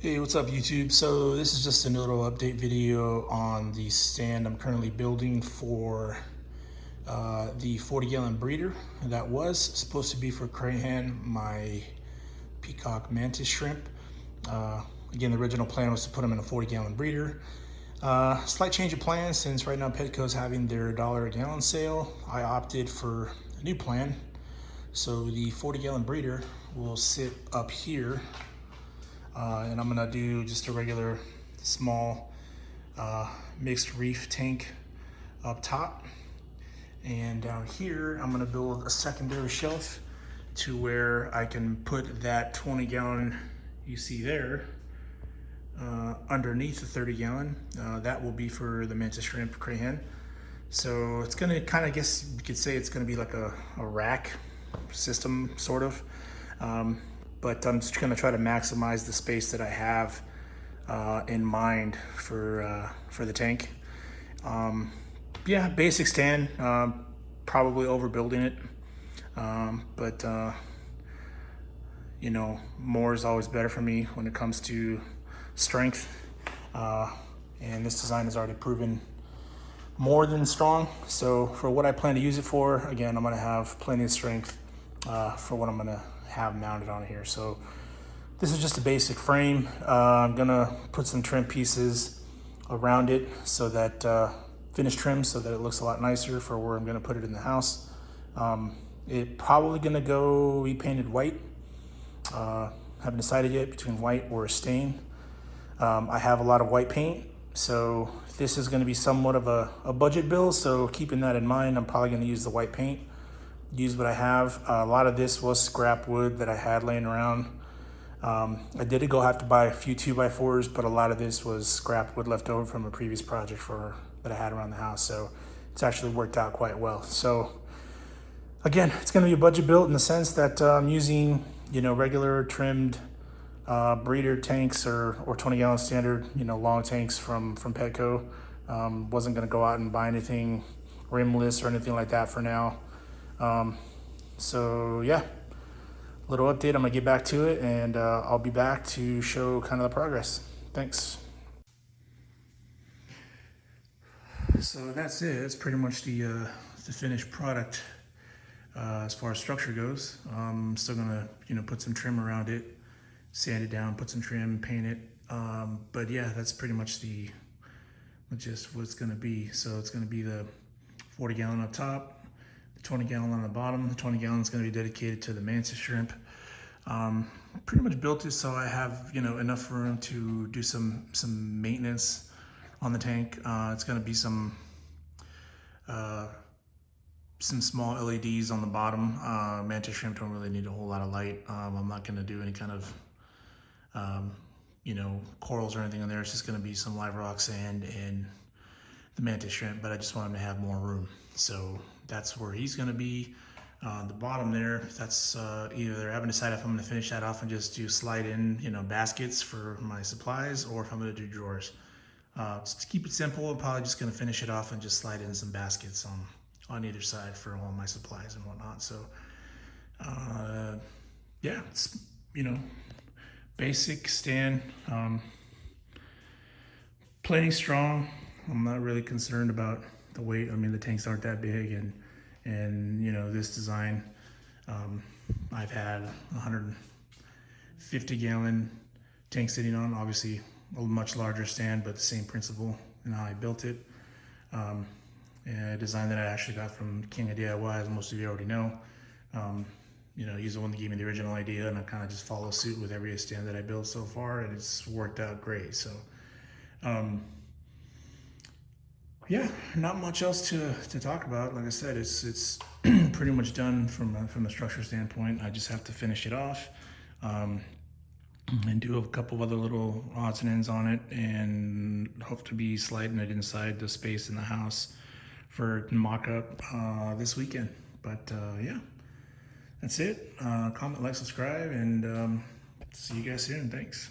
Hey, what's up YouTube? So this is just a little update video on the stand I'm currently building for the 40-gallon breeder. That was supposed to be for Crahan, my peacock mantis shrimp. Again, the original plan was to put them in a 40-gallon breeder. Slight change of plans since right now Petco's having their $1 a gallon sale. I opted for a new plan. So the 40-gallon breeder will sit up here. And I'm gonna do just a regular small mixed reef tank up top. And down here, I'm gonna build a secondary shelf to where I can put that 20-gallon you see there underneath the 30-gallon. That will be for the mantis shrimp Crahan. So it's gonna kind of, guess you could say it's gonna be like a rack system, sort of. But I'm just gonna try to maximize the space that I have in mind for the tank. Yeah, basic stand, probably overbuilding it. But you know, more is always better for me when it comes to strength. And this design has already proven more than strong. So for what I plan to use it for, again, I'm gonna have plenty of strength for what I'm gonna have mounted on here. So this is just a basic frame. I'm gonna put some trim pieces around it so that finished trim so that it looks a lot nicer for where I'm gonna put it in the house. It probably gonna go be painted white. Haven't decided yet between white or a stain. I have a lot of white paint, so this is gonna be somewhat of a budget build. So keeping that in mind, I'm probably gonna use the white paint. Use what I have. A lot of this was scrap wood that I had laying around. I did have to buy a few 2x4s, but a lot of this was scrap wood left over from a previous project that I had around the house. So it's actually worked out quite well. So again, it's going to be a budget build in the sense that I'm using, you know, regular trimmed breeder tanks or 20-gallon standard, you know, long tanks from Petco. Wasn't going to go out and buy anything rimless or anything like that for now. So yeah, little update. I'm gonna get back to it, and I'll be back to show kind of the progress. Thanks. So that's it. It's pretty much the finished product as far as structure goes. I'm still gonna, you know, put some trim around it, sand it down, put some trim, paint it. But yeah, that's pretty much just what it's gonna be. So it's gonna be the 40-gallon up top, 20-gallon on the bottom. The 20-gallon is going to be dedicated to the mantis shrimp. Pretty much built it so I have, you know, enough room to do some maintenance on the tank. It's going to be some small LEDs on the bottom. Mantis shrimp don't really need a whole lot of light. I'm not going to do any kind of you know, corals or anything on there. It's just going to be some live rock sand and the mantis shrimp, but I just want him to have more room. So that's where he's gonna be. The bottom there, that's either I haven't decided if I'm gonna finish that off and just do slide in, you know, baskets for my supplies, or if I'm gonna do drawers. Just to keep it simple, I'm probably just gonna finish it off and just slide in some baskets on either side for all my supplies and whatnot. So yeah, it's, you know, basic stand, plenty strong. I'm not really concerned about the weight. I mean, the tanks aren't that big, and you know, this design, I've had 150-gallon tank sitting on, obviously a much larger stand, but the same principle in how I built it. A design that I actually got from King of DIY, as most of you already know. You know, he's the one that gave me the original idea, and I kind of just follow suit with every stand that I built so far, and it's worked out great. So yeah, not much else to talk about. Like I said, it's pretty much done from a structure standpoint. I just have to finish it off and do a couple of other little odds and ends on it, and hope to be sliding it inside the space in the house for mock-up this weekend. But yeah, that's it. Comment, like, subscribe, and see you guys soon. Thanks.